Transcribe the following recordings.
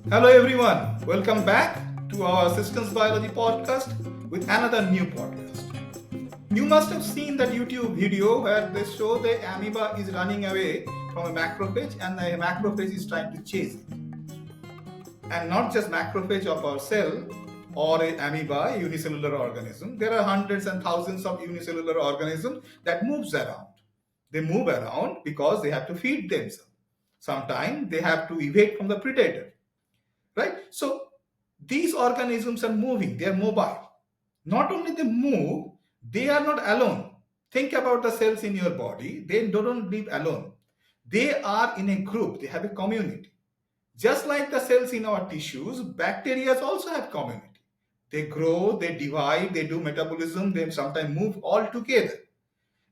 Hello, everyone. Welcome back to our Systems Biology podcast with another new podcast. You must have seen that YouTube video where they show the amoeba is running away from a macrophage and the macrophage is trying to chase it. And not just macrophage of our cell or a amoeba, a unicellular organism. There are hundreds and thousands of unicellular organisms that moves around. They move around because they have to feed themselves. Sometimes they have to evade from the predator, right? So these organisms are moving, they are mobile. Not only they move, they are not alone. Think about the cells in your body, they don't live alone. They are in a group, they have a community. Just like the cells in our tissues, bacteria also have community. They grow, they divide, they do metabolism, they sometimes move all together.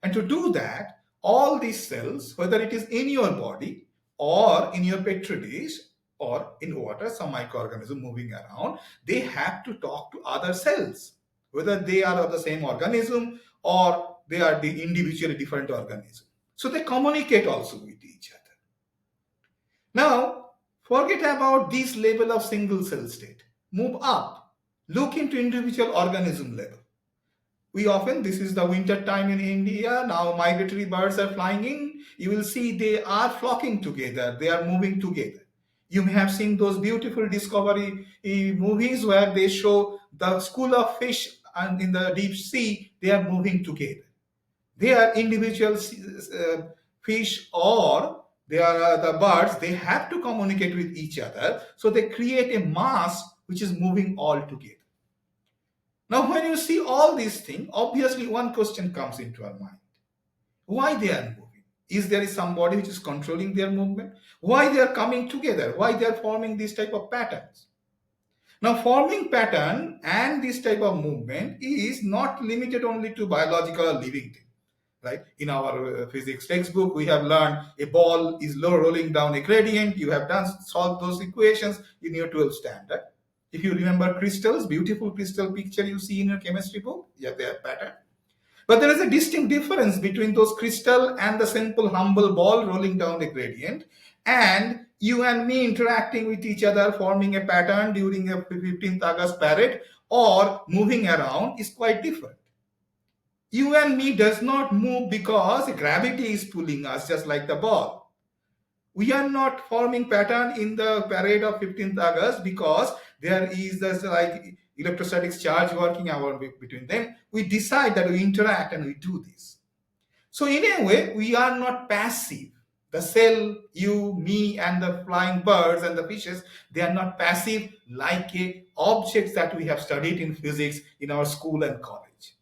And to do that, all these cells, whether it is in your body or in your petri dish or in water, some microorganism moving around, they have to talk to other cells, whether they are of the same organism or they are the individually different organism. So they communicate also with each other. Now, forget about this level of single cell state. Move up. Look into individual organism level. We often, this is the winter time in India, now migratory birds are flying in. You will see they are flocking together, they are moving together. You may have seen those beautiful discovery movies where they show the school of fish and in the deep sea, they are moving together. They are individual fish or they are the birds, they have to communicate with each other. So they create a mass which is moving all together. Now, when you see all these things, obviously one question comes into our mind. Why they are moving? Is there somebody which is controlling their movement? Why they are coming together? Why they are forming these type of patterns? Now, forming pattern and this type of movement is not limited only to biological or living thing, right? In our physics textbook, we have learned a ball is low rolling down a gradient. You have done solved those equations in your 12th standard. If you remember crystals, beautiful crystal picture you see in your chemistry book, yeah, they are pattern. But there is a distinct difference between those crystal and the simple humble ball rolling down a gradient, and you and me interacting with each other, forming a pattern during a 15th August parade or moving around is quite different. You and me does not move because gravity is pulling us just like the ball. We are not forming pattern in the parade of 15th August because there is this like electrostatic charge working out between them. We decide that we interact and we do this. So in a way, we are not passive. The cell, you, me, and the flying birds and the fishes, they are not passive like objects that we have studied in physics in our school and college.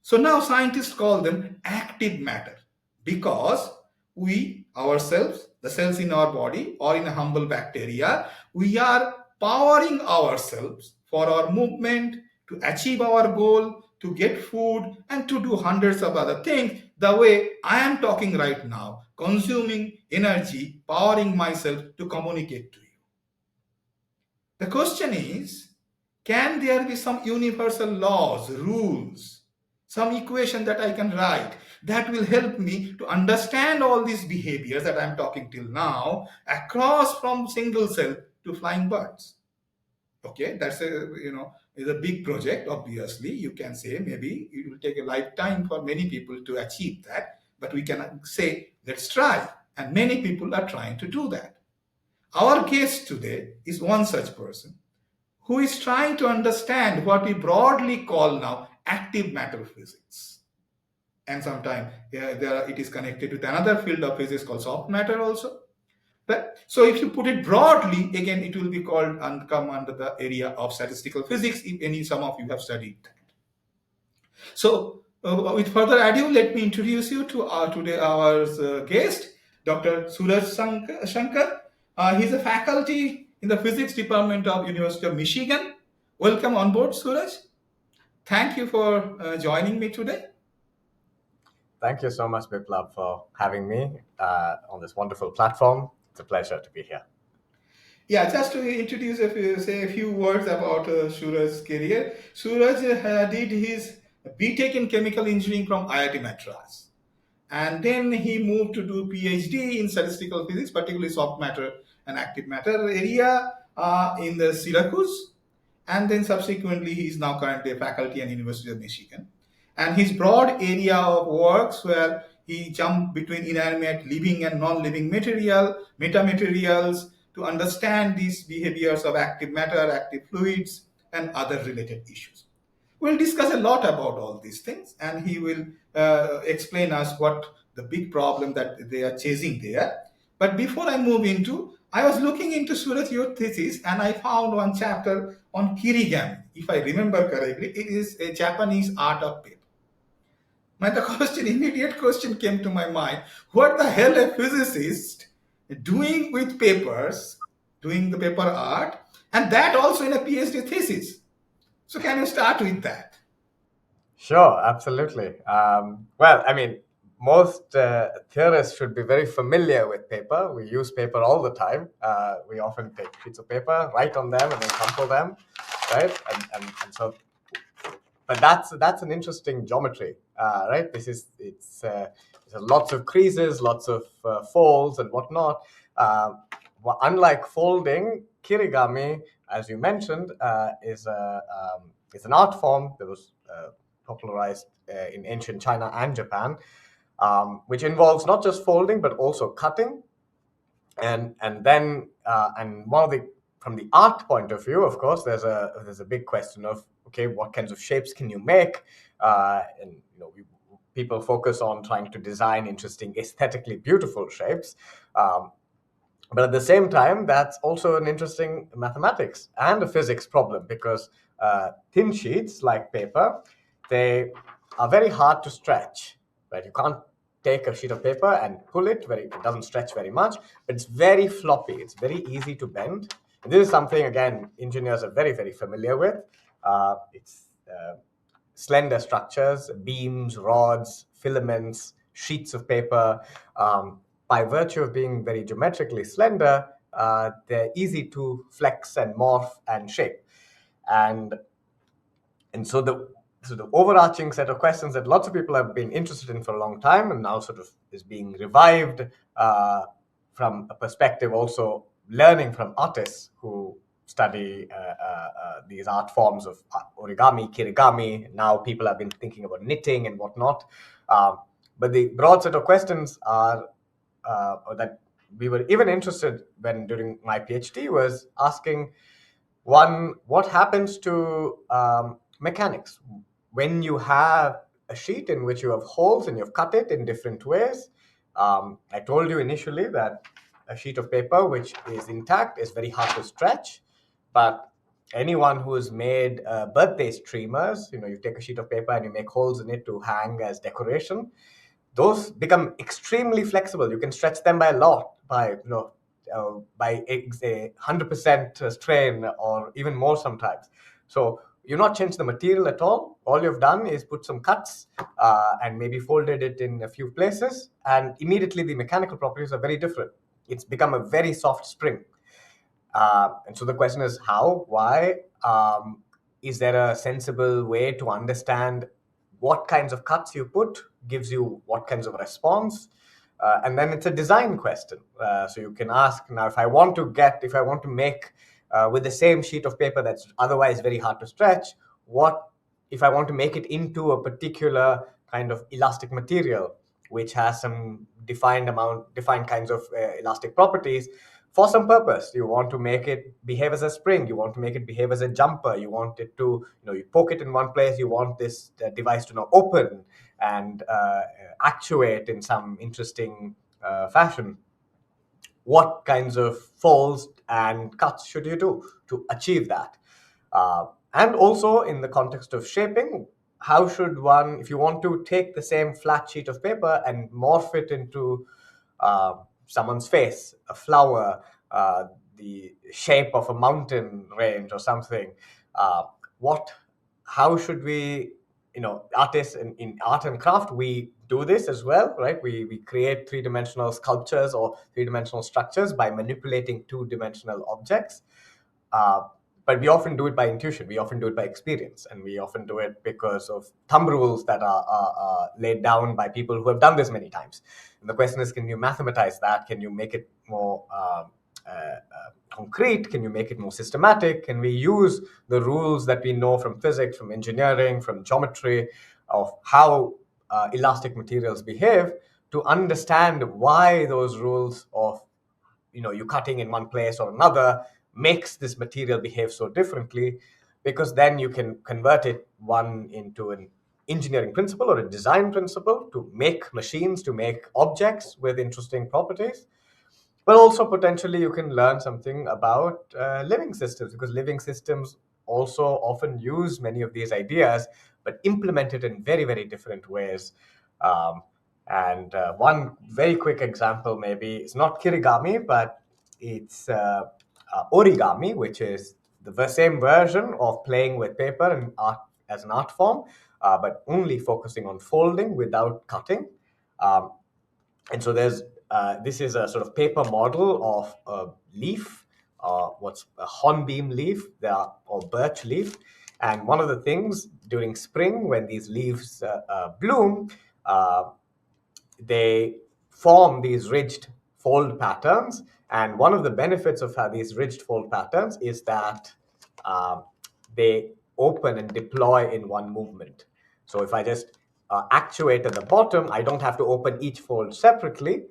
So now scientists call them active matter because we ourselves, the cells in our body or in a humble bacteria, we are powering ourselves for our movement, to achieve our goal, to get food, and to do hundreds of other things the way I am talking right now, consuming energy, powering myself to communicate to you. The question is, can there be some universal laws, rules, some equation that I can write that will help me to understand all these behaviors that I'm talking till now across from single cell to flying birds? Okay, that's is a big project. Obviously, you can say maybe it will take a lifetime for many people to achieve that, but we can say let's try, and many people are trying to do that. Our guest today is one such person who is trying to understand what we broadly call now active matter physics. And sometimes it is connected with another field of physics called soft matter also. But so if you put it broadly, again, it will be called and come under the area of statistical physics, if any some of you have studied that. So with further ado, let me introduce you to our guest, Dr. Suraj Shankar. He's a faculty in the physics department of University of Michigan. Welcome on board, Suraj. Thank you for joining me today. Thank you so much, Biplab, for having me on this wonderful platform. It's a pleasure to be here. Yeah, just to introduce, say a few words about Suraj's career. Suraj did his BTech in chemical engineering from IIT Madras, and then he moved to do PhD in statistical physics, particularly soft matter and active matter area. in the Syracuse, and then subsequently he is now currently a faculty at University of Michigan. And his broad area of works where he jumped between inanimate, living and non-living metamaterials to understand these behaviors of active matter, active fluids, and other related issues. We'll discuss a lot about all these things, and he will explain us what the big problem that they are chasing there. But before I move into, I was looking into Suraj, your thesis, and I found one chapter on Kirigami. If I remember correctly, it is a Japanese art of paper. The immediate question came to my mind: what the hell a physicist doing with papers, doing the paper art, and that also in a PhD thesis? So can you start with that? Sure, absolutely. Well, I mean, most theorists should be very familiar with paper. We use paper all the time. We often take sheets of paper, write on them, and then crumple them, right? And so, but that's an interesting geometry, right? There's lots of creases, lots of folds, and whatnot. Unlike folding, kirigami, as you mentioned, is an art form that was popularized in ancient China and Japan, which involves not just folding but also cutting, and one of the from the art point of view, of course, there's a big question of, okay, what kinds of shapes can you make, and people focus on trying to design interesting, aesthetically beautiful shapes. But at the same time, that's also an interesting mathematics and a physics problem, because thin sheets like paper, they are very hard to stretch, right? You can't take a sheet of paper and pull it it doesn't stretch very much, but it's very floppy. It's very easy to bend. And this is something, again, engineers are very, very familiar with. It's slender structures, beams, rods, filaments, sheets of paper. By virtue of being very geometrically slender, they're easy to flex and morph and shape. And so the overarching set of questions that lots of people have been interested in for a long time, and now sort of is being revived from a perspective also learning from artists who study these art forms of origami, kirigami. Now people have been thinking about knitting and whatnot. But the broad set of questions are that we were even interested when during my PhD was asking, one, what happens to mechanics when you have a sheet in which you have holes and you've cut it in different ways? I told you initially that a sheet of paper which is intact is very hard to stretch, but anyone who has made birthday streamers, you take a sheet of paper and you make holes in it to hang as decoration. Those become extremely flexible. You can stretch them by a lot, by 100% strain or even more sometimes. So you've not changed the material at all. All you've done is put some cuts and maybe folded it in a few places, and immediately the mechanical properties are very different. It's become a very soft spring. And so the question is how, why? Is there a sensible way to understand what kinds of cuts you put gives you what kinds of response? And then it's a design question. So you can ask, now, if I want to make with the same sheet of paper that's otherwise very hard to stretch, what if I want to make it into a particular kind of elastic material which has some defined kinds of elastic properties for some purpose? You want to make it behave as a spring, you want to make it behave as a jumper, you want it to, you poke it in one place, you want this device to now open and actuate in some interesting fashion. What kinds of folds and cuts should you do to achieve that? And also, in the context of shaping, how should one, if you want to take the same flat sheet of paper and morph it into someone's face, a flower, the shape of a mountain range or something, what how should we, artists in art and craft, we do this as well, right? We create three-dimensional sculptures or three-dimensional structures by manipulating two-dimensional objects. uh, but we often do it by intuition, we often do it by experience, and we often do it because of thumb rules that are laid down by people who have done this many times. And the question is, can you mathematize that? Can you make it more concrete? Can you make it more systematic? Can we use the rules that we know from physics, from engineering, from geometry, of how elastic materials behave to understand why those rules of you cutting in one place or another makes this material behave so differently, because then you can convert it one into an engineering principle or a design principle to make machines, to make objects with interesting properties. But also potentially you can learn something about living systems, because living systems also often use many of these ideas but implement it in very, very different ways. um, and one very quick example, maybe it's not kirigami, but it's origami, which is the same version of playing with paper and art as an art form, but only focusing on folding without cutting. um, and so this is a sort of paper model of a leaf, what's a hornbeam leaf, or birch leaf. And one of the things during spring, when these leaves bloom, uh, they form these ridged fold patterns. And one of the benefits of these ridged fold patterns is that uh, they open and deploy in one movement. So if I just actuate at the bottom, I don't have to open each fold separately,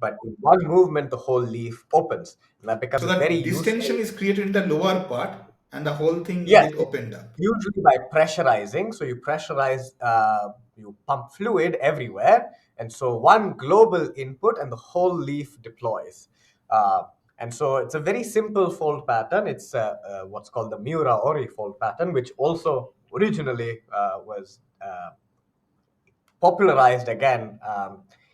but in one movement, the whole leaf opens. And that So becomes very that useful. distension is created in the lower part and the whole thing Yes, get opened up. usually by pressurizing. So you pressurize, you pump fluid everywhere, and so one global input, and the whole leaf deploys. Uh, and so it's a very simple fold pattern. It's what's called the Miura Ori fold pattern, which also originally was popularized again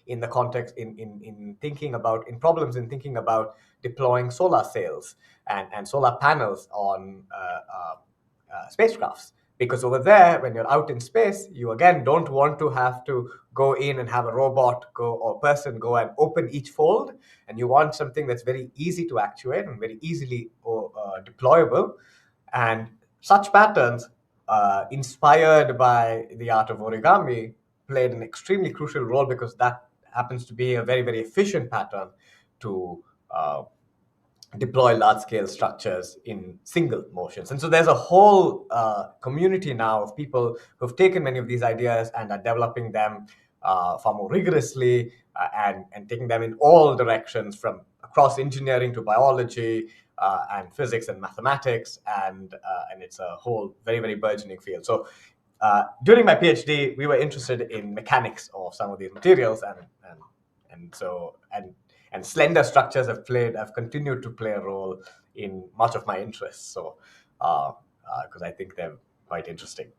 in the context in thinking about in problems in thinking about deploying solar sails and solar panels on spacecrafts, because over there when you're out in space you again don't want to have to go in and have a robot go or person go and open each fold, and you want something that's very easy to actuate and very easily deployable. And such patterns, inspired by the art of origami, played an extremely crucial role, because that happens to be a very, very efficient pattern to deploy large scale structures in single motions. And so there's a whole community now of people who've taken many of these ideas and are developing them far more rigorously, and taking them in all directions, from across engineering to biology and physics and mathematics. And it's a whole very, very burgeoning field. So during my PhD, we were interested in mechanics of some of these materials, and so and slender structures have continued to play a role in much of my interests. So, because I think they're quite interesting.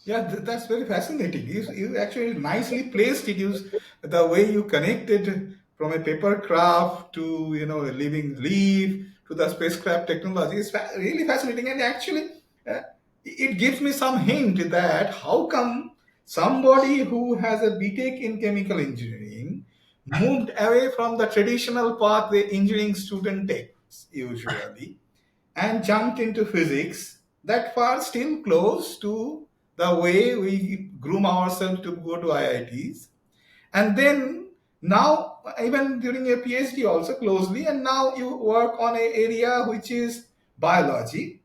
Yeah, that's very fascinating. You actually nicely placed it. The way you connected from a paper craft to a living leaf to the spacecraft technology is really fascinating. And actually, uh, it gives me some hint that how come somebody who has a BTech in chemical engineering moved away from the traditional path the engineering student takes usually and jumped into physics that far still close to the way we groom ourselves to go to IITs. And then now, even during your PhD, also closely, and now you work on an area which is biology,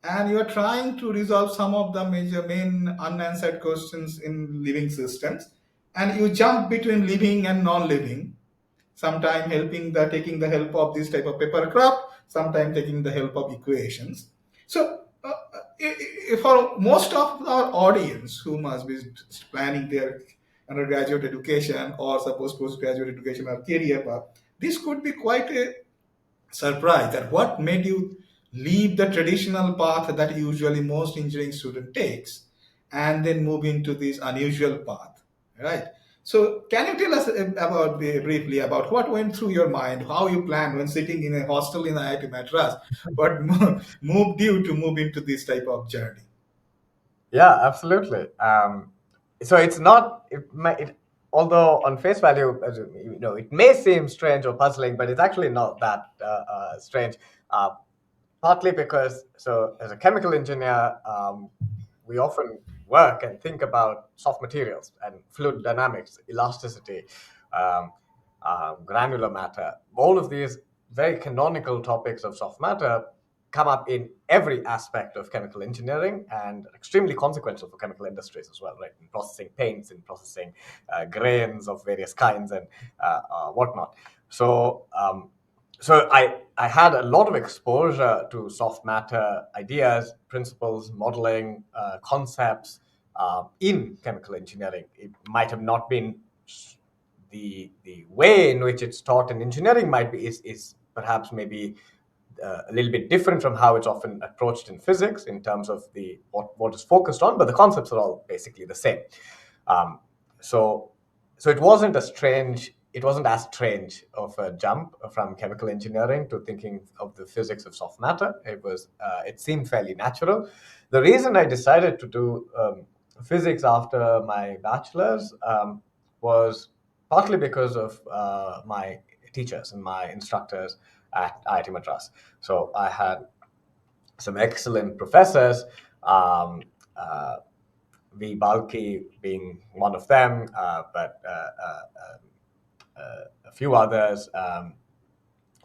and you are trying to resolve some of the major main unanswered questions in living systems, and you jump between living and non-living, sometime helping the taking the help of this type of paper craft, sometime taking the help of equations. So for most of our audience who must be planning their undergraduate education or suppose postgraduate education or career path, this could be quite a surprise that what made you leave the traditional path that usually most engineering student takes and then move into this unusual path, right? So can you tell us about briefly about what went through your mind, how you planned when sitting in a hostel in IIT Madras, what moved you to move into this type of journey? Yeah, absolutely. So it's not although on face value, it may seem strange or puzzling, but it's actually not that strange. Uh, Partly because, so as a chemical engineer, we often work and think about soft materials and fluid dynamics, elasticity, um, granular matter. All of these very canonical topics of soft matter come up in every aspect of chemical engineering and extremely consequential for chemical industries as well, right? In processing paints, in processing grains of various kinds, and whatnot. So, I had a lot of exposure to soft matter ideas, principles, modeling, concepts in chemical engineering. It might have not been the way in which it's taught in engineering might be is perhaps maybe a little bit different from how it's often approached in physics in terms of the what is focused on, but the concepts are all basically the same. Um, so so it wasn't as strange of a jump from chemical engineering to thinking of the physics of soft matter. It seemed fairly natural. The reason I decided to do physics after my bachelor's was partly because of my teachers and my instructors at IIT Madras. So I had some excellent professors, um, uh, V. Balki being one of them, but a few others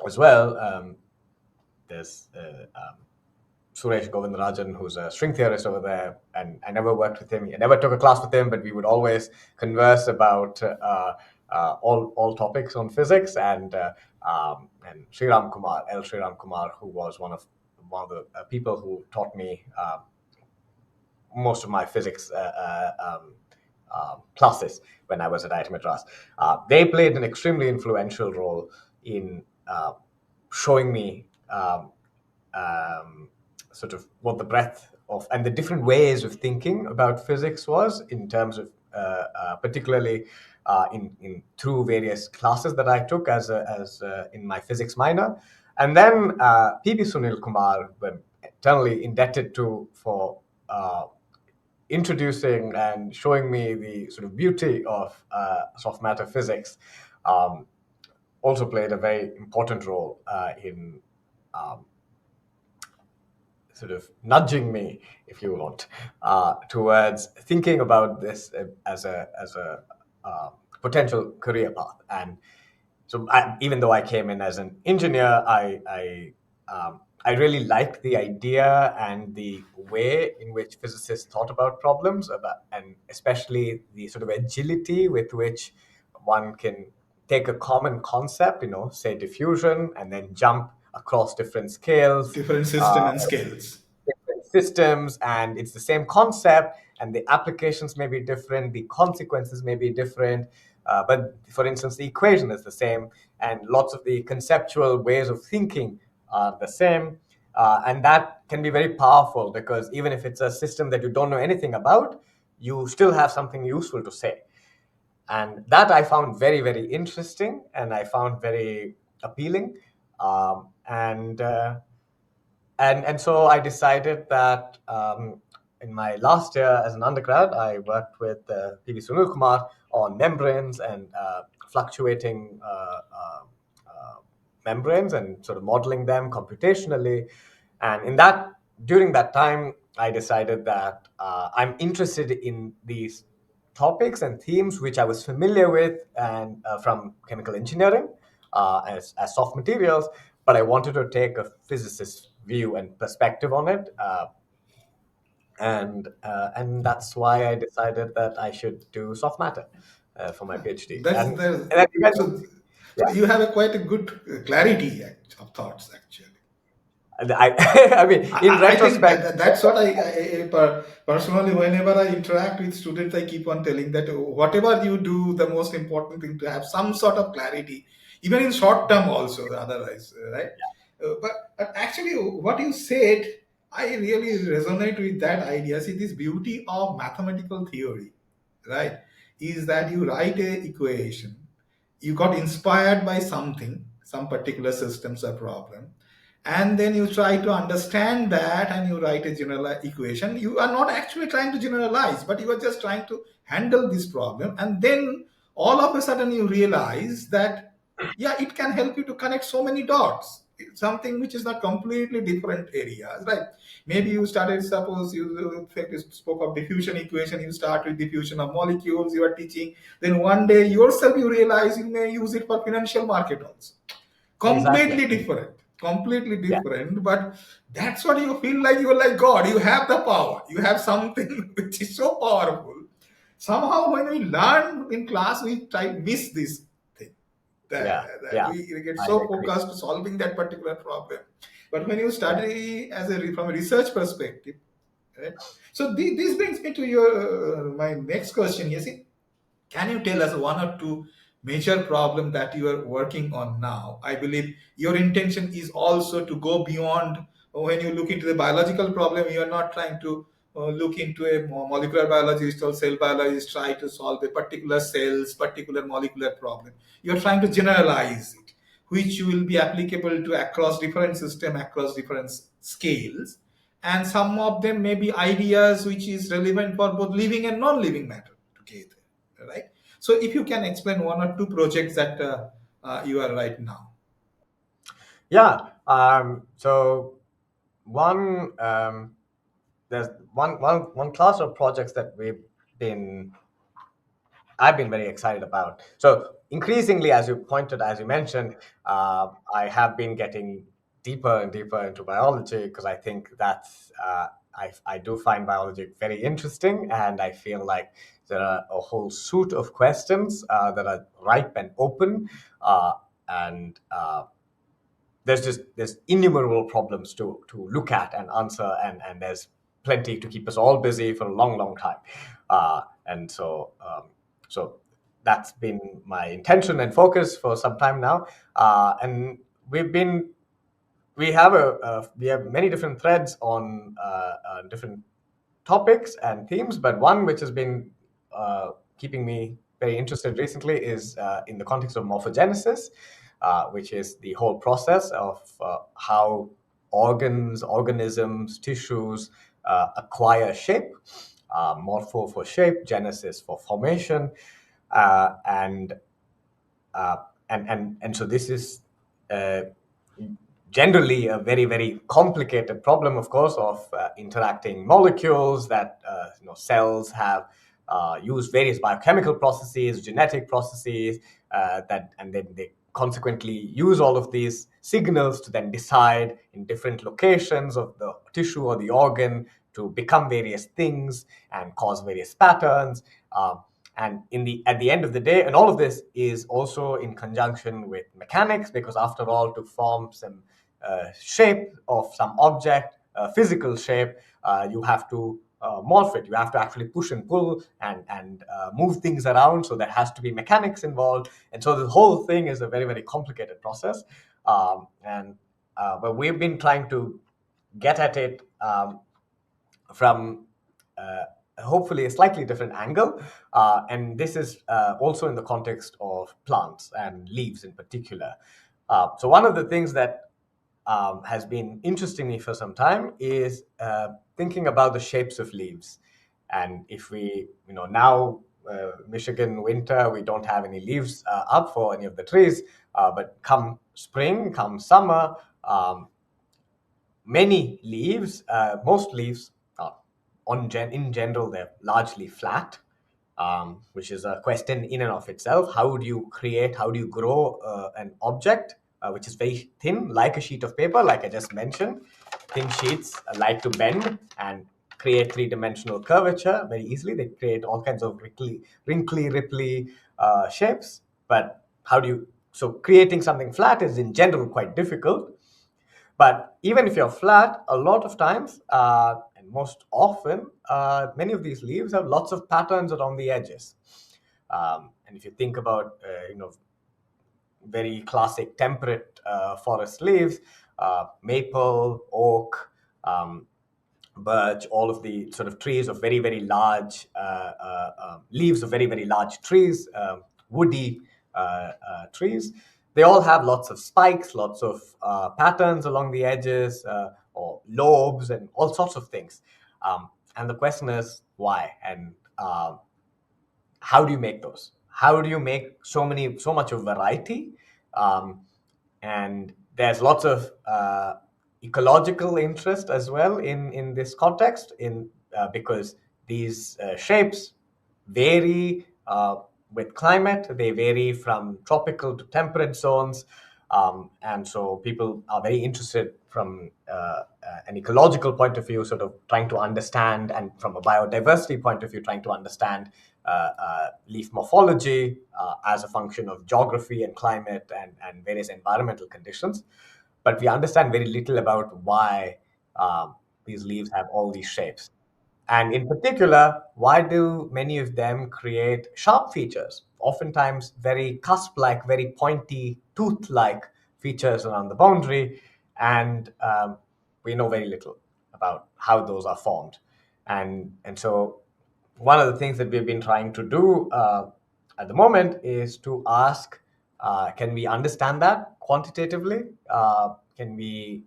as well. There's Suresh Govindarajan, who's a string theorist over there, and I never worked with him. I never took a class with him, but we would always converse about all topics on physics. And Sriram Kumar, L. Sriram Kumar, who was one of the people who taught me most of my physics classes when I was at IIT Madras. They played an extremely influential role in showing me sort of what the breadth of and the different ways of thinking about physics was in terms of particularly in through various classes that I took as in my physics minor, and then P.B. Sunil Kumar, I'm eternally indebted to for introducing and showing me the sort of beauty of soft matter physics. Also played a very important role in um, sort of nudging me, if you want, towards thinking about this as a potential career path. And so, even though I came in as an engineer, I really liked the idea and the way in which physicists thought about problems, and especially the sort of agility with which one can take a common concept, say diffusion, and then jump across different scales, Different system uh, and scales. different systems, and it's the same concept, and the applications may be different, the consequences may be different, but for instance, the equation is the same, and lots of the conceptual ways of thinking are the same. And that can be very powerful because even if it's a system that you don't know anything about, you still have something useful to say. And that I found very, very interesting, and I found very appealing. And so I decided that in my last year as an undergrad, I worked with P.V. Sunil Kumar on membranes and fluctuating membranes and sort of modeling them computationally. And during that time, I decided that I'm interested in these topics and themes which I was familiar with and from chemical engineering as soft materials, but I wanted to take a physicist's view and perspective on it, and that's why I decided that I should do soft matter for my PhD. That's And the then so. eventually, So yeah, you have a quite a good clarity of thoughts actually. and I, I mean, in I think retrospect, that's what personally, whenever I interact with students, I keep on telling that whatever you do, the most important thing to have some sort of clarity, even in short term also, otherwise, right? But actually, what you said, I really resonate with that idea. See, this beauty of mathematical theory, right, is that you write a equation, you got inspired by something, some particular systems or problem, and then you try to understand that and you write a general equation. You are not actually trying to generalize, but you are just trying to handle this problem, and then all of a sudden you realize that yeah, it can help you to connect so many dots. It's something which is not completely different areas, right? Maybe you started, suppose you spoke of diffusion equation, you start with diffusion of molecules, you are teaching, then one day yourself you realize you may use it for financial market also, Exactly. Completely Yeah. different, but that's what you feel like. You're like God, you have the power, you have something which is so powerful. Somehow when we learn in class, we try miss this thing, Yeah. that Yeah. we get I so agree. focused solving that particular problem. But when you Yeah. study from a research perspective, right? So this brings me to your my next question. You see, can you tell us one or two major problem that you are working on now? I believe your intention is also to go beyond. When you look into the biological problem, you are not trying to look into a molecular biologist or cell biologist try to solve a particular cells, particular molecular problem. You are trying to generalize it, which will be applicable to across different system, across different scales, and some of them may be ideas which is relevant for both living and non-living matter together, right? So if you can explain one or two projects that you are right now. Yeah. So one there's one class of projects that been I've been very excited about. So increasingly, as you mentioned, I have been getting deeper and deeper into biology because I think I do find biology very interesting, and I feel like there are a whole suite of questions that are ripe and open, uh, and there's innumerable problems to look at and answer, and there's plenty to keep us all busy for a long time, and so that's been my intention and focus for some time now, and we've been we have many different threads on different topics and themes, but one which has been keeping me very interested recently is in the context of morphogenesis, which is the whole process of how organisms, tissues acquire shape. Morpho for shape, genesis for formation, uh, and uh, and so this is uh, generally a very complicated problem, of course, of interacting molecules that cells have use various biochemical processes, genetic processes, and then they consequently use all of these signals to then decide in different locations of the tissue or the organ to become various things and cause various patterns. And at the end of the day, and all of this is also in conjunction with mechanics, because after all, to form some shape of some object, physical shape, you have to morph it. You have to actually push and pull and move things around. So there has to be mechanics involved, and so the whole thing is a very complicated process. And But we've been trying to get at it from hopefully a slightly different angle. And this is also in the context of plants and leaves in particular. So one of the things that has been interesting me for some time is thinking about the shapes of leaves. And if we, now Michigan winter, we don't have any leaves up for any of the trees, but come spring, come summer, many leaves, most leaves, in general, they're largely flat, which is a question in and of itself. How do you grow an object which is very thin, like a sheet of paper, like I just mentioned? Thin sheets like to bend and create three-dimensional curvature very easily. They create all kinds of wrinkly, ripply shapes. But so creating something flat is in general quite difficult. But even if you're flat, a lot of times, and most often, many of these leaves have lots of patterns around the edges. And if you think about, very classic temperate forest leaves, maple, oak, um, birch, all of the sort of trees of very large leaves of very large trees, woody trees. They all have lots of spikes, lots of patterns along the edges, or lobes, and all sorts of things. And the question is why, and how do you make those? How do you make so much of variety? Um, and there's lots of ecological interest as well in this context, in because these shapes vary with climate. They vary from tropical to temperate zones, And so people are very interested from an ecological point of view, sort of trying to understand, and from a biodiversity point of view, trying to understand leaf morphology as a function of geography and climate and various environmental conditions. But we understand very little about why these leaves have all these shapes. And in particular, why do many of them create sharp features? Oftentimes, very cusp like, very pointy, tooth like features around the boundary. And we know very little about how those are formed. And so, one of the things that we've been trying to do at the moment is to ask, can we understand that quantitatively? Can we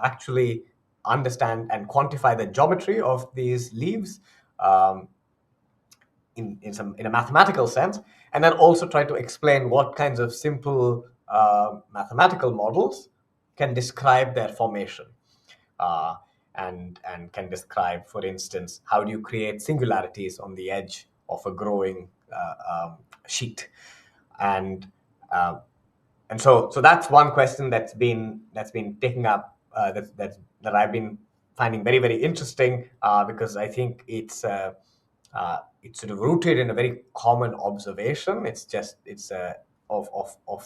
actually understand and quantify the geometry of these leaves in a mathematical sense, and then also try to explain what kinds of simple mathematical models can describe their formation, uh, and can describe, for instance, how do you create singularities on the edge of a growing sheet. And uh, and so that's one question that's been taking up that I've been finding very, very interesting, because I think it's sort of rooted in a very common observation. It's of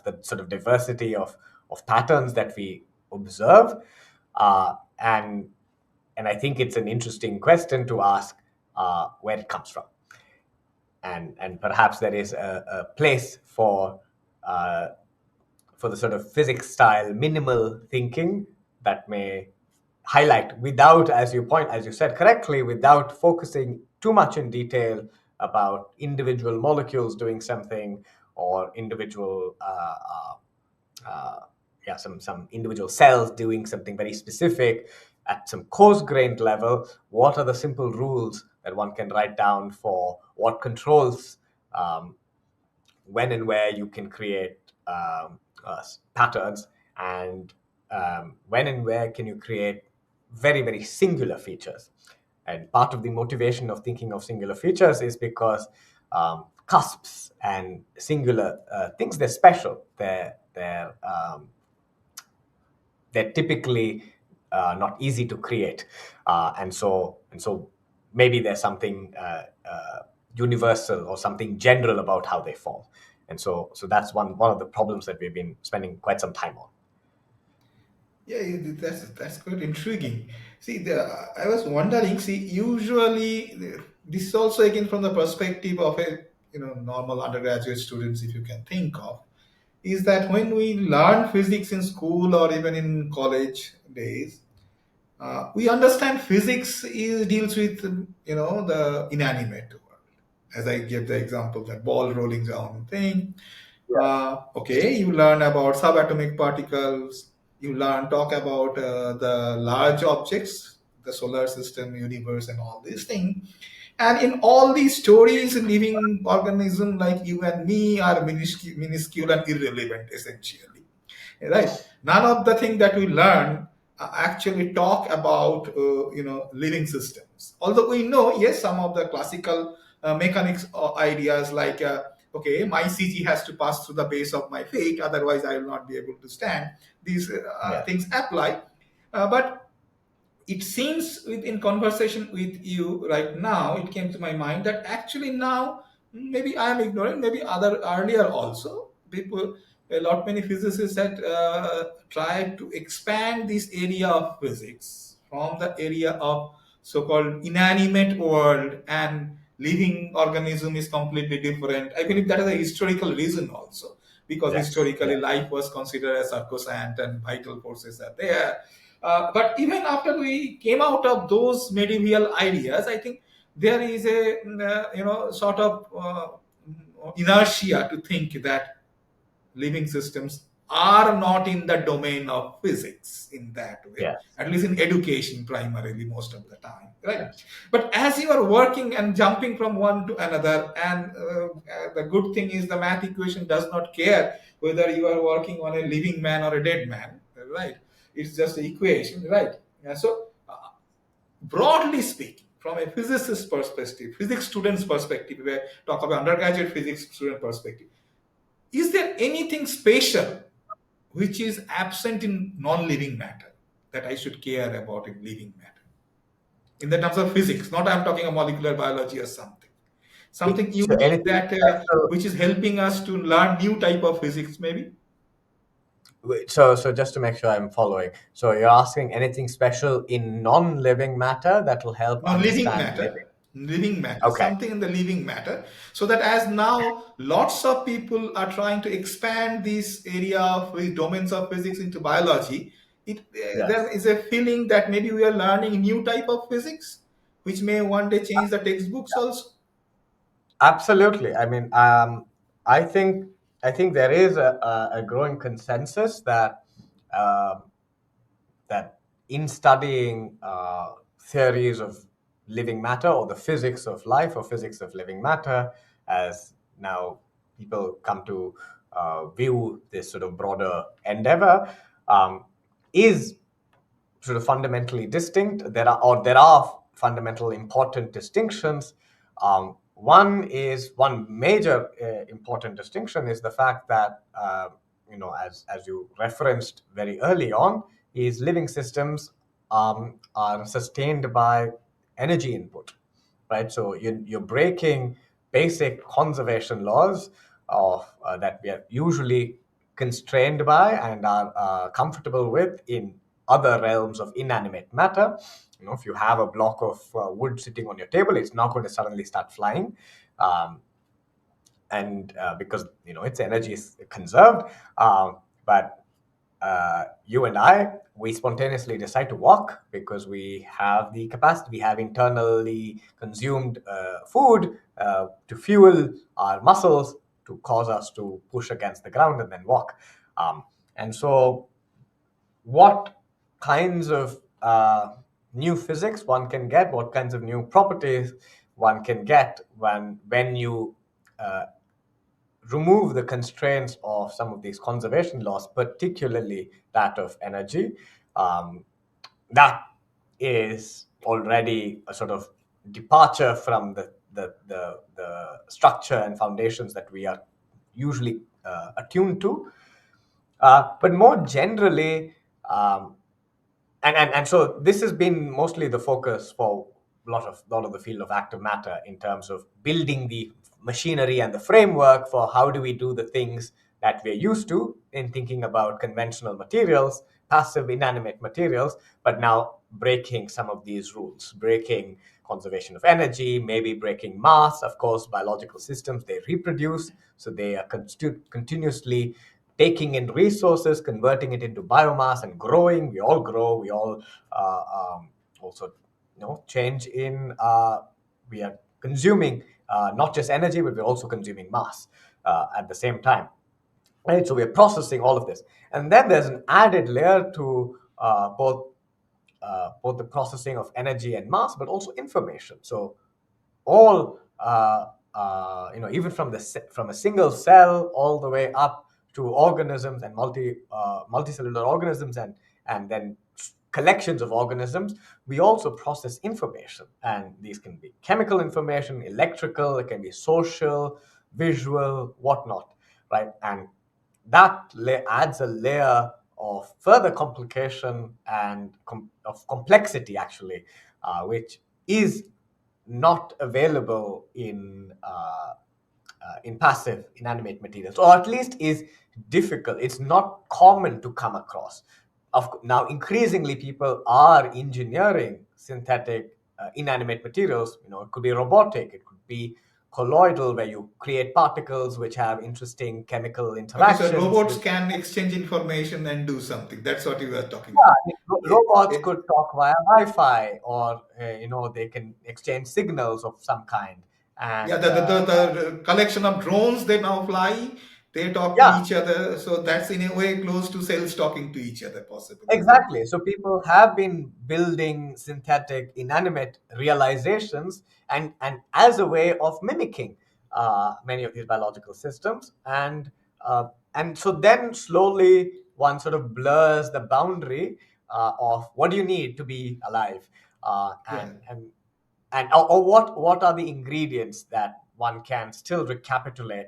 the sort of diversity of patterns that we observe, uh, and and I think it's an interesting question to ask where it comes from, and perhaps there is a place uh, for the sort of physics style minimal thinking that may highlight, without, as you said correctly, without focusing too much in detail about individual molecules doing something, or individual some individual cells doing something very specific at some coarse grained level. What are the simple rules that one can write down for what controls um, when and where you can create patterns, and when and where can you create very, very singular features. And part of the motivation of thinking of singular features is because cusps and singular things, they're special. They're typically not easy to create, and so maybe there's something universal or something general about how they form. And so that's one of the problems that we've been spending quite some time on. Yeah, that's quite intriguing. See, I was wondering. See, usually this is also again from the perspective of a normal undergraduate students, if you can think of, is that when we learn physics in school or even in college days, we understand physics deals with the inanimate world. As I gave the example, that ball rolling down thing. Okay, you learn about subatomic particles. You talk about the large objects, the solar system, universe, and all these things. And in all these stories, living organisms like you and me are minuscule and irrelevant, essentially. Right? None of the things that we learn actually talk about living systems. Although we know, yes, some of the classical mechanics ideas like okay, my CG has to pass through the base of my feet, otherwise I will not be able to stand. These Yeah. things apply, but it seems in conversation with you right now, it came to my mind that actually now maybe I am ignorant, maybe other earlier also people, a lot many physicists had tried to expand this area of physics from the area of so-called inanimate world, and living organism is completely different. I believe that is a historical reason also, because Yes. historically Yeah. life was considered as sacrosanct and vital forces are there. But even after we came out of those medieval ideas, I think there is a sort of inertia to think that living systems are not in the domain of physics in that way, Yes. at least in education primarily most of the time, right? Yes. But as you are working and jumping from one to another, and the good thing is the math equation does not care whether you are working on a living man or a dead man, right? It's just an equation, right? So broadly speaking, from a physicist perspective, physics student's perspective, where talk about undergraduate physics student perspective, is there anything special which is absent in non-living matter that I should care about in living matter. In the terms of physics, not I'm talking of molecular biology or something. Something So unique anything that special? which is helping us to learn new type of physics, maybe So just to make sure I'm following, so you're asking anything special in non-living matter that will help no living understand matter, living. living matter, Okay. something in the living matter, so that as now lots of people are trying to expand this area of these domains of physics into biology, it there Yes. is a feeling that maybe we are learning new type of physics which may one day change the textbooks also. Absolutely. I mean, I think I think there is a growing consensus that um, that in studying theories of living matter or the physics of life or physics of living matter, as now people come to view this sort of broader endeavor, um, is sort of fundamentally distinct. There are fundamental important distinctions. One major important distinction is the fact that as you referenced very early on, is living systems are sustained by energy input, right? So you're breaking basic conservation laws of that we are usually constrained by and are comfortable with in other realms of inanimate matter. If you have a block of wood sitting on your table, it's not going to suddenly start flying. Um, and because its energy is conserved. But you and I, we spontaneously decide to walk because we have the capacity, we have internally consumed food to fuel our muscles to cause us to push against the ground and then walk. Um, and so, what kinds of new physics one can get, what kinds of new properties one can get when you uh, remove the constraints of some of these conservation laws, particularly that of energy. Um, that is already a sort of departure from the structure and foundations that we are usually attuned to. But more generally, um, and so this has been mostly the focus for a lot of the field of active matter in terms of building the machinery and the framework for how do we do the things that we're used to in thinking about conventional materials, passive inanimate materials, but now breaking some of these rules, breaking conservation of energy, maybe breaking mass. Of course, biological systems, they reproduce, so they are continuously taking in resources, converting it into biomass, and growing. We all grow. We all also, change in. We are consuming not just energy, but we're also consuming mass at the same time. Right. So we are processing all of this, and then there's an added layer to both the processing of energy and mass, but also information. So all even from a single cell all the way up to organisms and multicellular organisms, and then collections of organisms, we also process information, and these can be chemical information, electrical, it can be social, visual, whatnot, right? And that adds a layer of further complication and of complexity, actually, which is not available in passive inanimate materials, or at least is difficult. It's not common to come across. Now, increasingly, people are engineering synthetic inanimate materials. It could be robotic, it could be colloidal, where you create particles which have interesting chemical Okay, so interactions robots with. can exchange information and do something. That's what you were talking Yeah, about. I mean, Eh, robots eh, could talk via Wi-Fi, or they can exchange signals of some kind. yeah, And the collection of drones they now fly, they talk to yeah, each other. So that's in a way close to cells talking to each other, possibly, isn't it? exactly. So people have been building synthetic inanimate realizations, and as a way of mimicking many of these biological systems, and so then slowly one sort of blurs the boundary of what do you need to be alive, Yeah. or what are the ingredients that one can still recapitulate,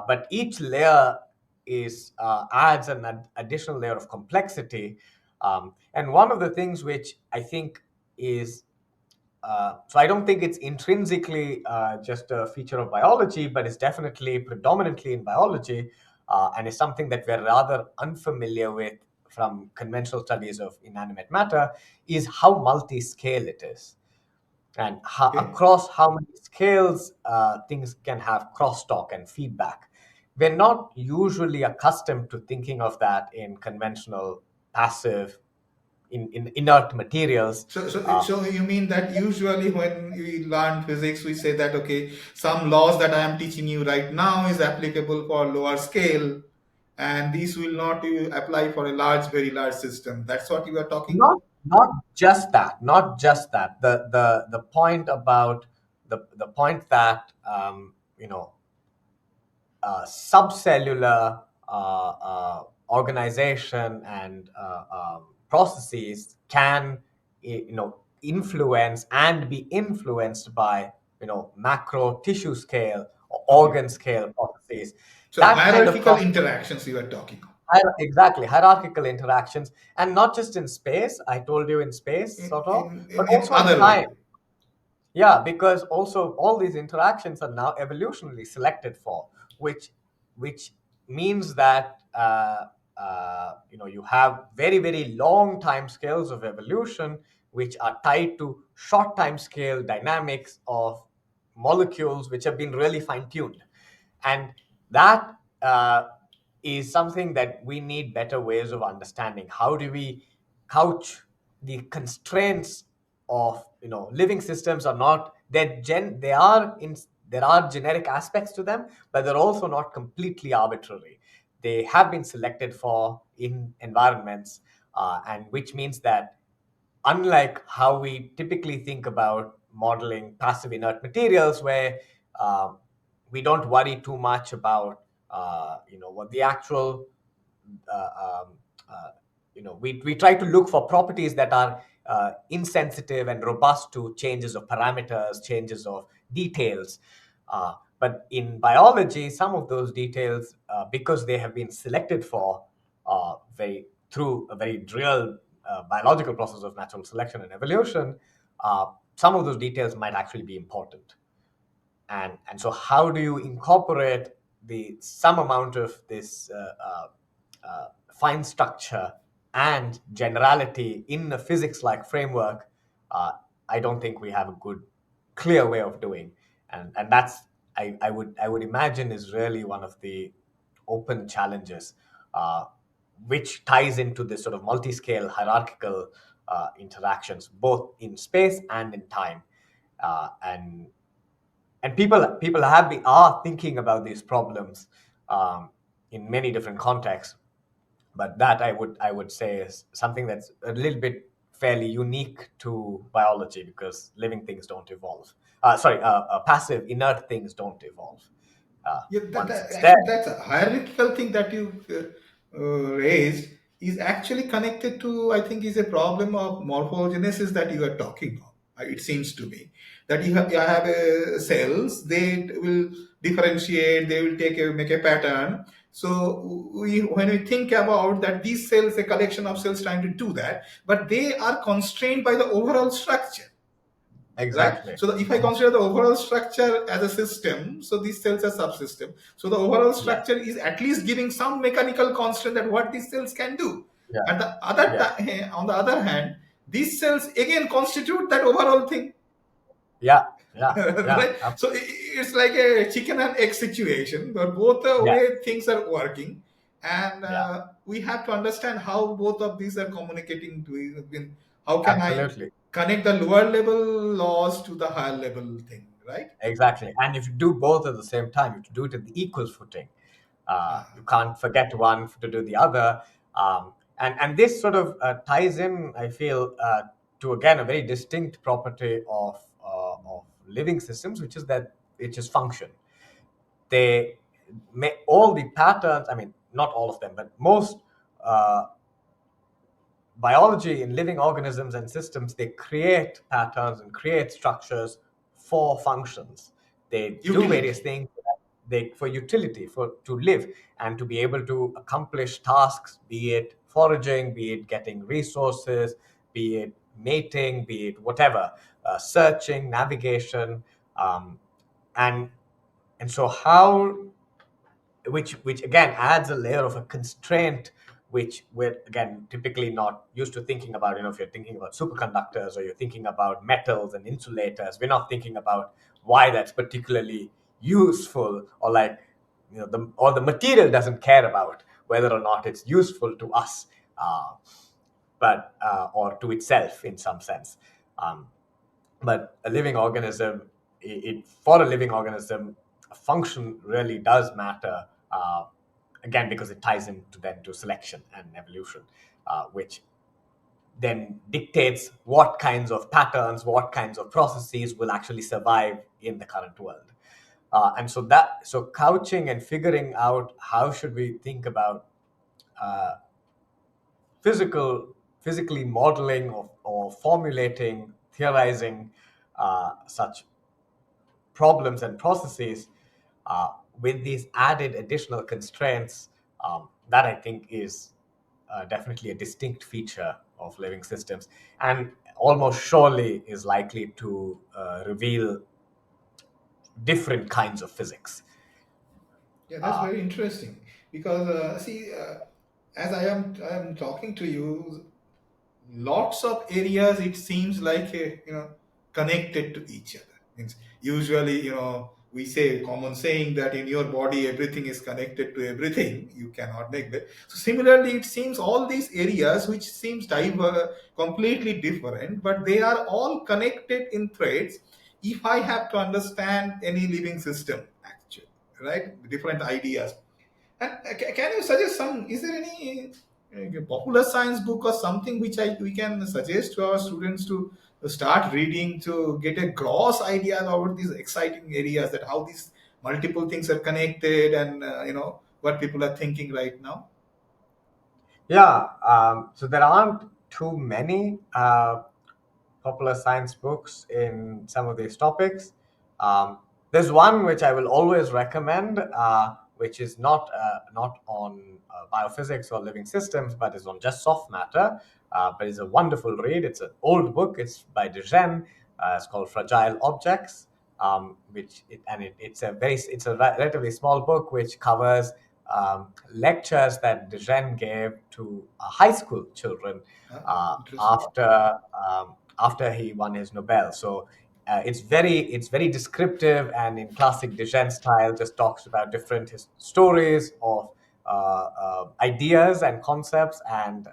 but each layer. is adds an additional layer of complexity. And one of the things which I think is so I don't think it's intrinsically just a feature of biology, but it's definitely predominantly in biology, and is something that we're rather unfamiliar with from conventional studies of inanimate matter, is how multi-scale it is, and Okay. across how many scales things can have crosstalk and feedback. We're not usually accustomed to thinking of that in conventional passive, in inert materials. So you mean that usually when we learn physics, we say that okay, some laws that I am teaching you right now is applicable for lower scale, and these will not apply for a large, very large system. That's what you are talking Not about. not just that, not just that. The point about the point that subcellular organization and processes can influence and be influenced by macro tissue scale or Okay. organ scale processes. So That kind of hierarchical process, interactions you are talking about. exactly, hierarchical interactions, and not just in space. I told you in space, in sort of, in but in, in also in other way. time. Yeah, because also all these interactions are now evolutionarily selected for, which means that you have very very long time scales of evolution, which are tied to short time scale dynamics of molecules, which have been really fine tuned, and that is something that we need better ways of understanding. How do we couch the constraints of living systems? Are not they are in there are generic aspects to them, but they're also not completely arbitrary. They have been selected for in environments, and which means that unlike how we typically think about modeling passive inert materials, where um, we don't worry too much about what the actual uh, um, uh, we try to look for properties that are insensitive and robust to changes of parameters, changes of details. But in biology, some of those details, because they have been selected for very through a very real biological process of natural selection and evolution, some of those details might actually be important. And so how do you incorporate the some amount of this fine structure and generality in a physics like framework? uh, I don't think we have a good clear way of doing, and that's I would imagine is really one of the open challenges, uh, which ties into this sort of multi-scale hierarchical interactions both in space and in time. And people have been are thinking about these problems in many different contexts, but that I would say is something that's a little bit fairly unique to biology, because living things don't evolve. Passive inert things don't evolve. Yeah, Once it's there. actually, that's a hierarchical thing that you raised is actually connected to, I think, is a problem of morphogenesis that you are talking of. It seems to me that you have cells, they will differentiate, they will make a pattern. So when we think about that, these cells, a collection of cells trying to do that, but they are constrained by the overall structure, right? Exactly. So if I consider the overall structure as a system, so these cells are subsystem. So the overall Yes. structure is at least giving some mechanical constant that what these cells can do. Yeah. At the other Yeah. on the other hand, these cells again constitute that overall thing. Yeah. Yeah. Yeah. Right? So it's like a chicken and egg situation, but both the Yeah. way things are working, and Yeah. we have to understand how both of these are communicating to how can I Absolutely. connect the lower level laws to the higher level thing, right? Exactly. And if you do both at the same time, you have to do it at the equal footing. You Ah, can't forget one to do the other. And this sort of ties in, I feel, to again a very distinct property of living systems, which is that it is function. They all the patterns. I mean, not all of them, but most uh, biology in living organisms and systems, they create patterns and create structures for functions. They do various utility. things. for utility, for to live and to be able to accomplish tasks, be it foraging, be it getting resources, be it mating, be it whatever, searching, navigation, um, and and so how, which again adds a layer of a constraint, which we're again typically not used to thinking about. If you're thinking about superconductors or you're thinking about metals and insulators, we're not thinking about why that's particularly useful, or like, the material doesn't care about whether or not it's useful to us, uh, but or to itself in some sense. um, but a living organism, for a living organism, function really does matter, again because it ties into then to selection and evolution, which then dictates what kinds of patterns, what kinds of processes will actually survive in the current world. And so couching and figuring out how should we think about uh, physically modeling or formulating, theorizing such problems and processes, uh, with these added additional constraints, that I think is definitely a distinct feature of living systems, and almost surely is likely to reveal different kinds of physics. Yeah, that's Uh, very interesting because see, as I am talking to you, lots of areas it seems like connected to each other. Means usually we say common saying that in your body everything is connected to everything. You cannot neglect. So similarly, it seems all these areas which seems completely different, but they are all connected in threads. If I have to understand any living system, actually, right, different ideas. And can you suggest some? Is there any popular science book or something which we can suggest to our students to start reading to get a gross idea about these exciting areas, that how these multiple things are connected, and what people are thinking right now? yeah, so there aren't too many popular science books in some of these topics. There's one which I will always recommend, which is not on biophysics or living systems, but is on just soft matter. But it's a wonderful read. It's an old book. It's by Dejean. It's called Fragile Objects. It's a relatively small book which covers lectures that Dejean gave to high school children Huh? uh, Interesting. after after he won his Nobel. So it's very descriptive, and in classic Dijon style, just talks about different stories of ideas and concepts, and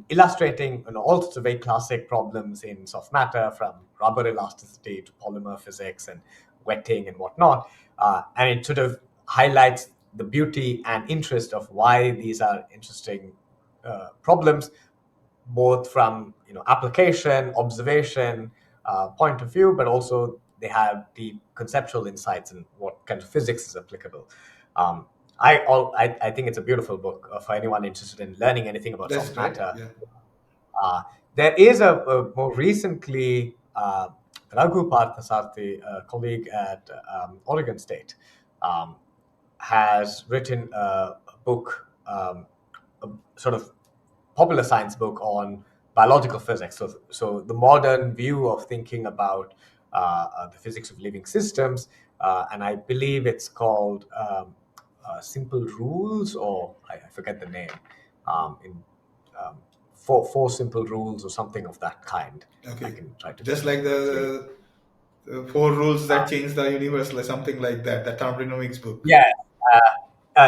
illustrating all sorts of very classic problems in soft matter, from rubber elasticity to polymer physics and wetting and whatnot. And it sort of highlights the beauty and interest of why these are interesting problems, both from application, observation point of view, but also they have deep conceptual insights in what kind of physics is applicable. Um, I think it's a beautiful book for anyone interested in learning anything about That's soft great. matter. Yeah. Uh, there is a more recently, Raghu Parthasarthi, a colleague at Oregon State, um, has written a book, a sort of popular science book on biological physics. So the modern view of thinking about the physics of living systems, and I believe it's called Simple Rules, or I forget the name. In um, four simple rules or something of that kind. I Okay. can try to Just get like the link. the four rules Uh, that change the universe, like something like that. The thermodynamics book. Yeah.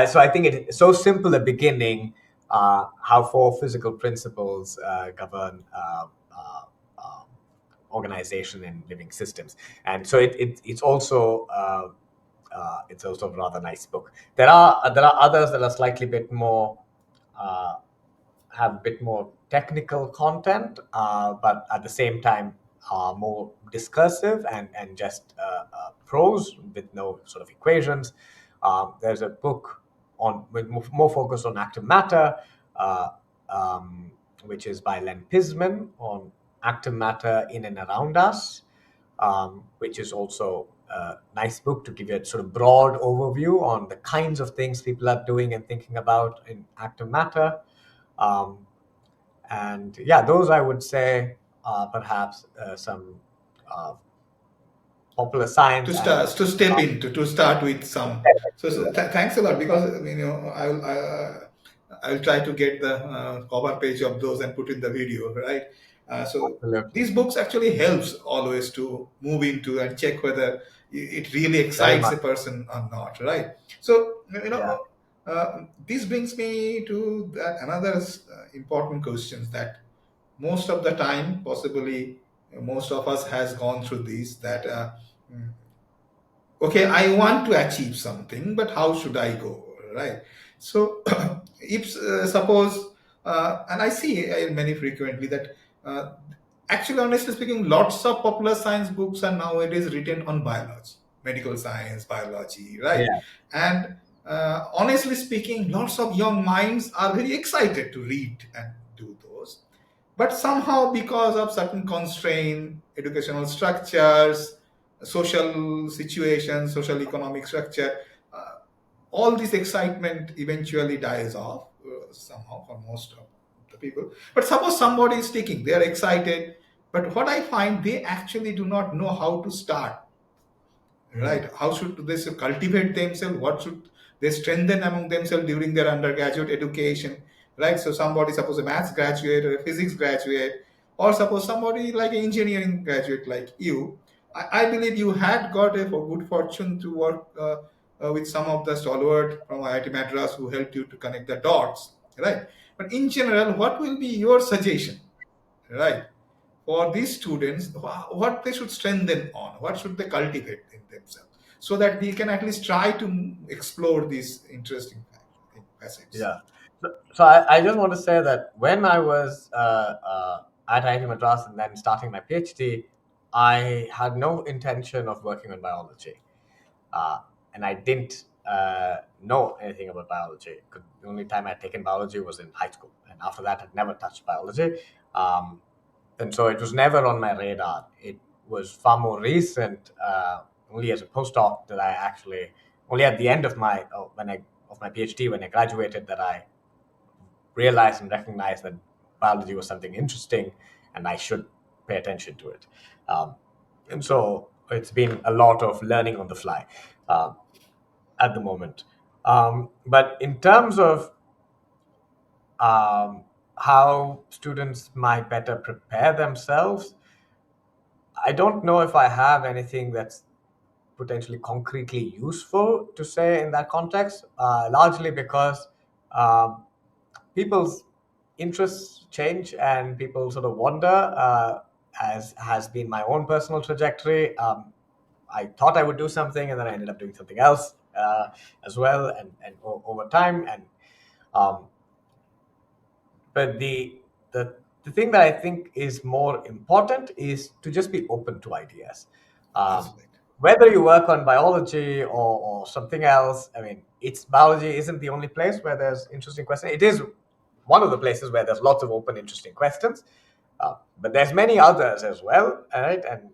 So I think it's so simple at beginning, how four physical principles govern um, organization in living systems, and so it's also a rather nice book. There are others that are slightly bit more uh, have a bit more technical content, but at the same time are more discursive and just prose with no sort of equations. There's a book on with more focus on active matter, uh, um, which is by Len Pisman on active matter in and around us, which is also a nice book to give you a sort of broad overview on the kinds of things people are doing and thinking about in active matter. Um, and yeah, those I would say are perhaps some uh, popular To science and start to step into to start with some. Thanks a lot, because I'll try to get the cover page of those and put in the video, right? So absolutely these books actually helps always to move into and check whether it really very excites much. a person or not, right? So Yeah. this brings me to another important questions that most of the time, possibly most of us has gone through these, that mm, okay, I want to achieve something, but how should I go, right? So if suppose and I see many frequently that uh, actually, honestly speaking, lots of popular science books are nowadays written on biology, medical science, biology, right? Yeah. And honestly speaking, lots of young minds are very excited to read and do those, but somehow, because of certain constraint, educational structures, social situations, social economic structure, uh, all this excitement eventually dies off somehow for most of the people. But suppose somebody is taking, they are excited, but what I find, they actually do not know how to start, Mm. right? How should they cultivate themselves? What should they strengthen among themselves during their undergraduate education, right? So somebody, suppose a maths graduate or a physics graduate, or suppose somebody like an engineering graduate like you, I believe you had got a good fortune to work with some of the stalwart from IIT Madras who helped you to connect the dots, right? But in general, what will be your suggestion, right, for these students, what they should strengthen on, what should they cultivate in themselves, so that we can at least try to explore these interesting facets. Yeah. So I just want to say that when I was at IIT Madras and then starting my PhD, I had no intention of working on biology. Uh, and I didn't know anything about biology. The only time I'd taken biology was in high school. And after that, I'd never touched biology. Um, and so it was never on my radar. It was far more recent, only as a postdoc, that I actually, only at the end of my, of my PhD, when I graduated, that I realized and recognized that biology was something interesting and I should pay attention to it. Um, and so it's been a lot of learning on the fly at the moment. But in terms of how students might better prepare themselves, I don't know if I have anything that's potentially concretely useful to say in that context, largely because um, people's interests change and people sort of wander, as has been my own personal trajectory. I thought I would do something and then I ended up doing something else as well, and over time. And um, but the thing that I think is more important is to just be open to ideas. That's Um, right. Whether you work on biology or something else, I mean, it's biology isn't the only place where there's interesting questions. It is one of the places where there's lots of open, interesting questions. But there's many others as well, right? And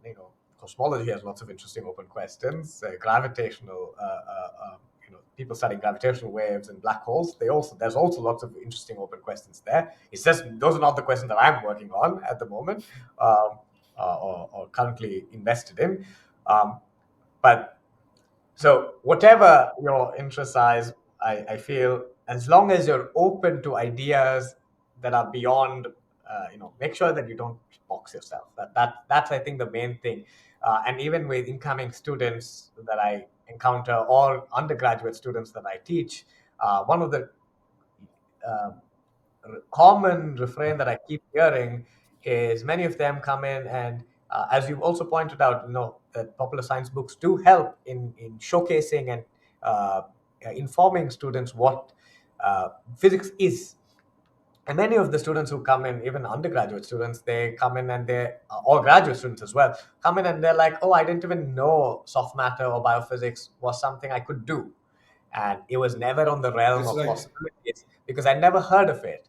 cosmology has lots of interesting open questions. Gravitational, people studying gravitational waves and black holes. There's also lots of interesting open questions there. It's just those are not the questions that I'm working on at the moment, or currently invested in. Um, but so whatever your interests are, I feel as long as you're open to ideas that are beyond, make sure that you don't box yourself. That's I think the main thing. And even with incoming students that I encounter or undergraduate students that I teach, one of the uh, common refrain that I keep hearing is many of them come in and, as you've also pointed out, that popular science books do help in showcasing and uh, informing students what physics is. And many of the students who come in, even undergraduate students, they come in and or graduate students as well, come in and they're like, oh, I didn't even know soft matter or biophysics was something I could do. And it was never on the realm That's of right. possibilities because I never heard of it.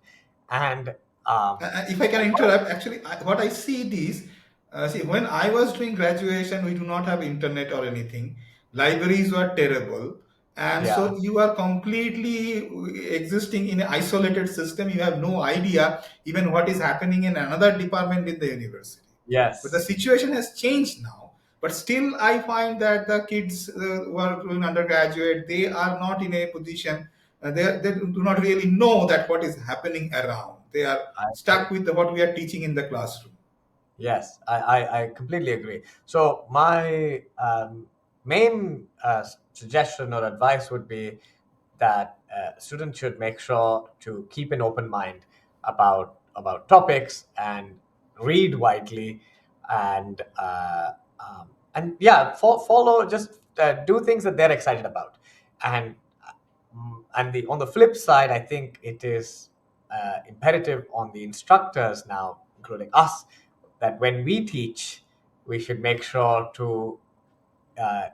And um, If I can interrupt, actually, what I see these, See, when I was doing graduation, we do not have internet or anything. Libraries were terrible. And Yeah. so you are completely existing in an isolated system. You have no idea even what is happening in another department in the university. But the Yes. situation has changed now. But still, I find that the kids who are doing undergraduate, they are not in a position, they do not really know that what is happening around. They are I agree. stuck with what we are teaching in the classroom. Yes, I completely agree. So my main suggestion or advice would be that students should make sure to keep an open mind about topics and read widely and and yeah, follow just do things that they're excited about and and the on the flip side, I think it is imperative on the instructors now, including us, that when we teach, we should make sure to uh,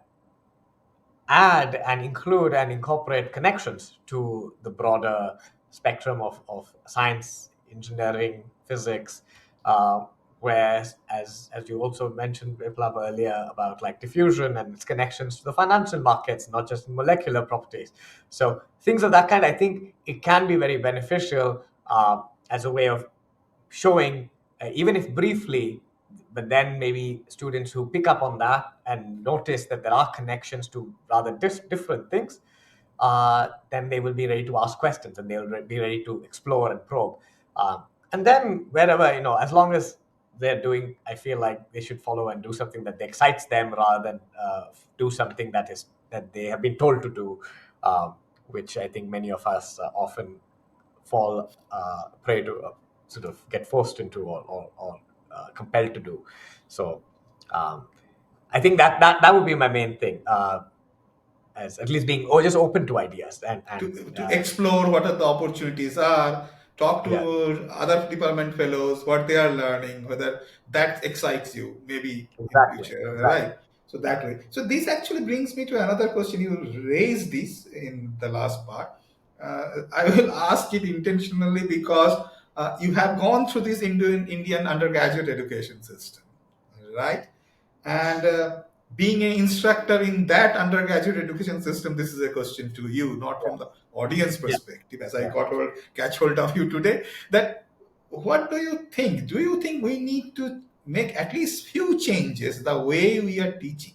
add and include and incorporate connections to the broader spectrum of science, engineering, physics, where, as you also mentioned, Viplav, earlier about like diffusion and its connections to the financial markets, not just molecular properties. So things of that kind, I think it can be very beneficial as a way of showing, even if briefly, but then maybe students who pick up on that and notice that there are connections to rather different things, then they will be ready to ask questions and they'll be ready to explore and probe. Um, and then wherever, as long as they're doing, I feel like they should follow and do something that excites them rather than do something that they have been told to do, which I think many of us often fall prey to, sort of get forced into or compelled to do. So um, I think that would be my main thing, as at least being or just open to ideas and To explore what are the opportunities are, talk yeah, to other department fellows, what they are learning, whether that excites you, maybe in exactly, future, exactly. right? So that way. So this actually brings me to another question. You raised this in the last part. I will ask it intentionally because you have gone through this Indian undergraduate education system, right? And being an instructor in that undergraduate education system, this is a question to you, not from the audience Yeah, perspective, as I yeah. catch hold of you today. That what do you think? Do you think we need to make at least few changes the way we are teaching,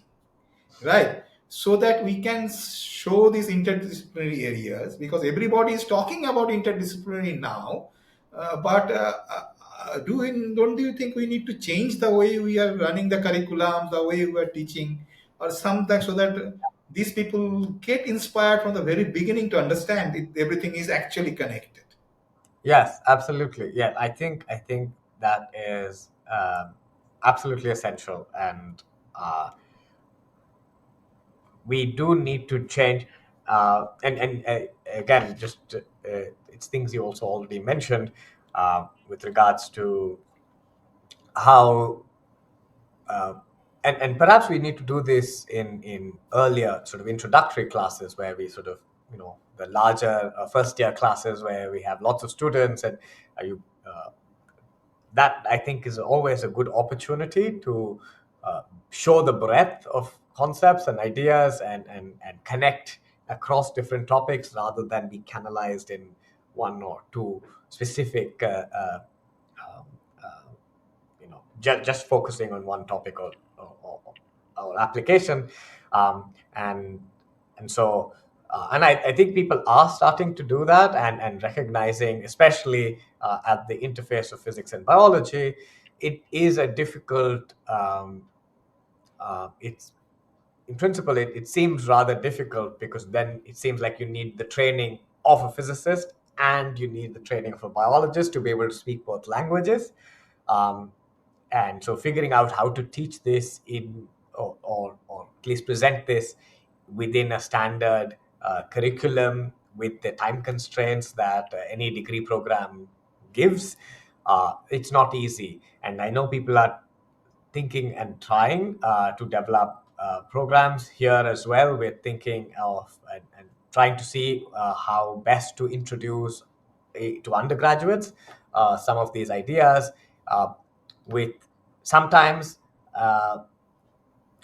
right? So that we can show these interdisciplinary areas, because everybody is talking about interdisciplinary now, but don't you think we need to change the way we are running the curriculum, the way we are teaching, or something, so that these people get inspired from the very beginning to understand that everything is actually connected? Yes, absolutely. Yeah, I think that is absolutely essential, and we do need to change. And again, just it's things you also already mentioned with regards to how uh, and perhaps we need to do this in earlier sort of introductory classes where we sort of the larger first year classes where we have lots of students and you that I think is always a good opportunity to show the breadth of concepts and ideas and connect across different topics rather than be canalized in one or two specific um, uh, just focusing on one topic or application, and so and I think people are starting to do that and recognizing, especially at the interface of physics and biology, it is a difficult it's in principle it seems rather difficult because then it seems like you need the training of a physicist and you need the training of a biologist to be able to speak both languages. um, and so figuring out how to teach this in or at least present this within a standard curriculum with the time constraints that any degree program gives, it's not easy. And I know people are thinking and trying to develop programs here as well. We're thinking of and trying to see how best to introduce to undergraduates some of these ideas, uh, with sometimes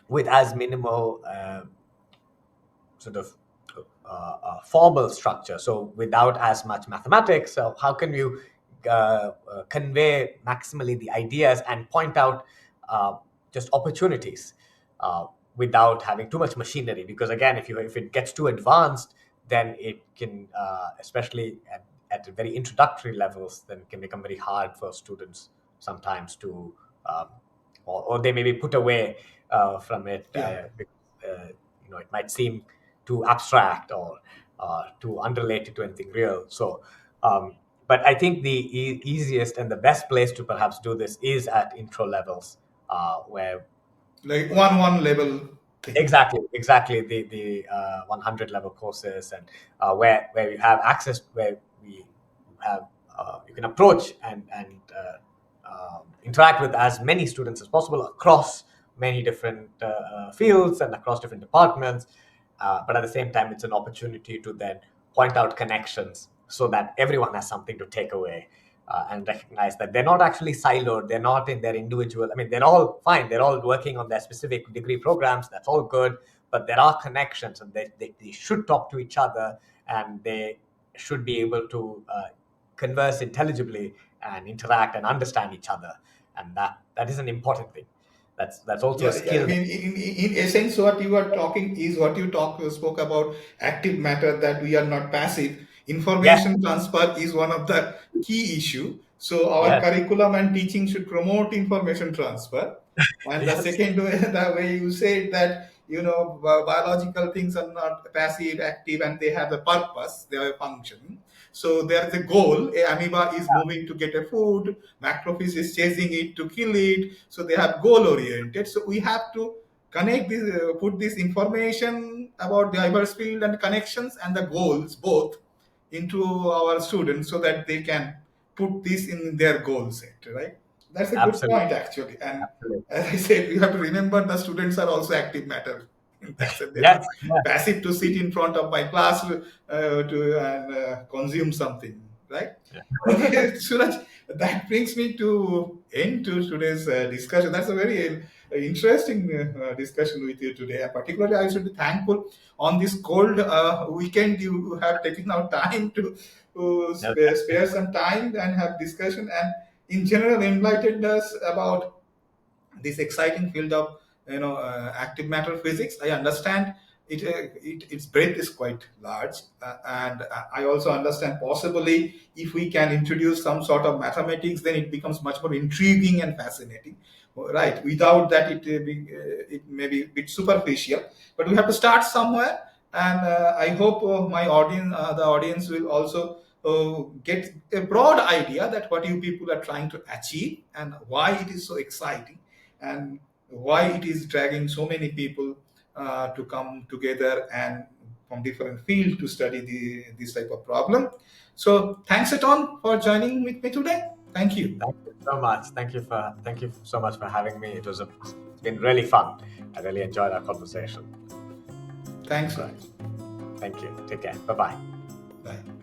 with as minimal sort of formal structure. So without as much mathematics, so how can you convey maximally the ideas and point out just opportunities without having too much machinery? Because again, if it gets too advanced, then it can, especially at very introductory levels, then it can become very hard for students sometimes to, um, or they may be put away from it. Yeah. Because, it might seem too abstract or too unrelated to anything real. So, but I think the easiest and the best place to perhaps do this is at intro levels, where Like one level thing. exactly the 100 level courses, and where you have access, where we have you can approach and interact with as many students as possible across many different fields and across different departments. But at the same time, it's an opportunity to then point out connections so that everyone has something to take away, and recognize that they're not actually siloed. They're not in their individual. I mean, they're all fine. They're all working on their specific degree programs. That's all good. But there are connections, and they should talk to each other, and they should be able to converse intelligibly and interact and understand each other. And that is an important thing. That's also a Yeah. I skill. mean, in essence, what you are talking is what spoke about active matter, that we are not passive. Yes, Information transfer is one of the key issue. So our yes, curriculum and teaching should promote information transfer. And the yes, second way, the way you said that, biological things are not passive, active, and they have a purpose, they have a function. So there is a goal. A amoeba is moving to get a food. Macrophage is chasing it to kill it. So they have goal oriented. So we have to connect this, put this information about the diverse field and connections and the goals both into our students so that they can put this in their goal set, right? That's a good absolutely, point, actually. And absolutely. as I said, you have to remember the students are also active matter. That's it. They're not Yes, yes, passive to sit in front of my class to and consume something, right? yeah. Okay, Suraj, that brings me to end to today's discussion. That's a very interesting discussion with you today. And particularly, I should be thankful on this cold weekend. You have taken out time to No, spare some time and have discussion, and in general enlightened us about this exciting field of active matter physics. I understand its breadth is quite large, and I also understand possibly if we can introduce some sort of mathematics, then it becomes much more intriguing and fascinating. Right? Without that, it may be a bit superficial. But we have to start somewhere, and I hope the audience, will also get a broad idea that what you people are trying to achieve and why it is so exciting, and why it is dragging so many people to come together and from different fields to study this type of problem. So thanks a ton for joining with me today. Thank you. thank you so much. Thank you so much for having me. It's been really fun. I really enjoyed our conversation. Thanks, Right. Suraj. Thank you. Take care. Bye bye. Bye.